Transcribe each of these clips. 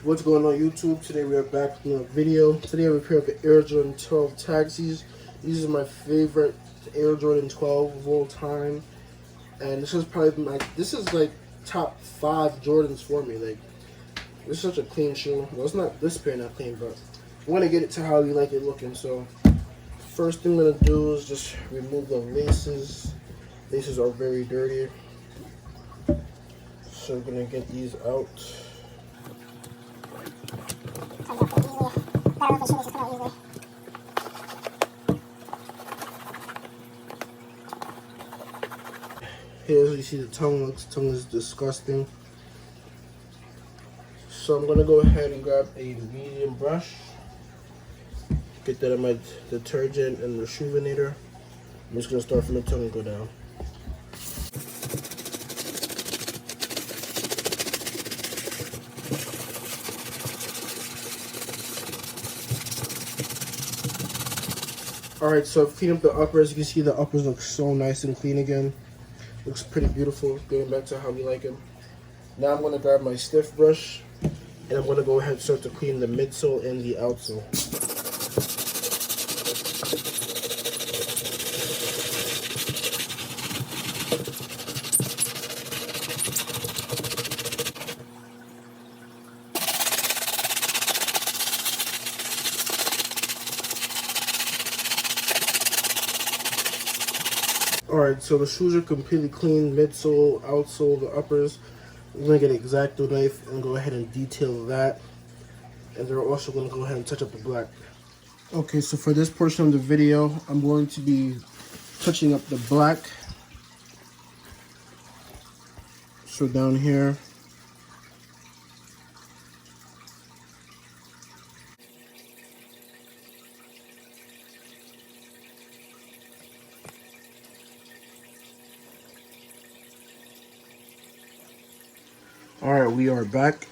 What's going on YouTube? Today we are back with a video. Today I have a pair of Air Jordan 12 Taxis. These are my favorite Air Jordan 12 of all time. And this is probably this is like top 5 Jordans for me. Like, this is such a clean shoe. Well, it's not this pair not clean, but I'm gonna get it to how you like it looking. So first thing I'm gonna do is just remove the laces. Laces are very dirty. So I'm gonna get these out. Here you see the tongue. The tongue is disgusting. So I'm gonna go ahead and grab a medium brush. Get that in my detergent and the Rejuvenator. I'm just gonna start from the tongue and go down. Alright, so I've cleaned up the uppers. You can see the uppers look so nice and clean again. Looks pretty beautiful, getting back to how we like them. Now I'm going to grab my stiff brush, and I'm going to go ahead and start to clean the midsole and the outsole. Alright, so the shoes are completely clean, midsole, outsole, the uppers. I'm going to get an X-Acto knife and go ahead and detail that. And they're also going to go ahead and touch up the black. Okay, so for this portion of the video, I'm going to be touching up the black. So down here. Alright, we are back.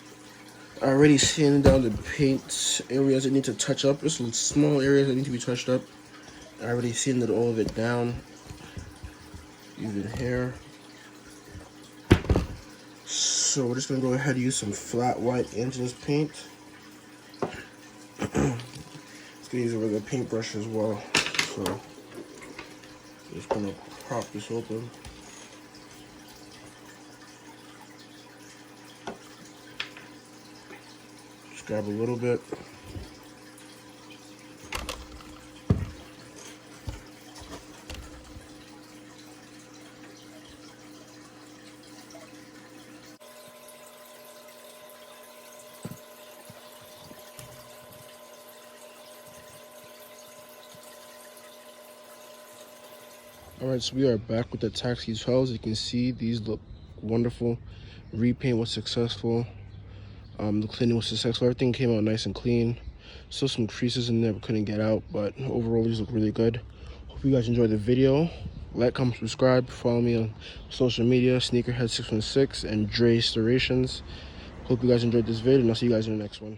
I already sanded down the paint areas that need to touch up. There's some small areas that need to be touched up. I already sanded all of it down. Even here. So we're just going to go ahead and use some flat white Angeles paint. It's going to use it with a paintbrush as well. So just going to prop this open. Grab a little bit. Alright, so we are back with the Taxi 12s. As you can see, these look wonderful. Repaint was successful. The cleaning was successful. Everything came out nice and clean. Still some creases in there we couldn't get out, but overall these look really good. Hope you guys enjoyed the video. Like, comment, subscribe. Follow me on social media, Sneakerhead616 and Dre Storations. Hope you guys enjoyed this video, and I'll see you guys in the next one.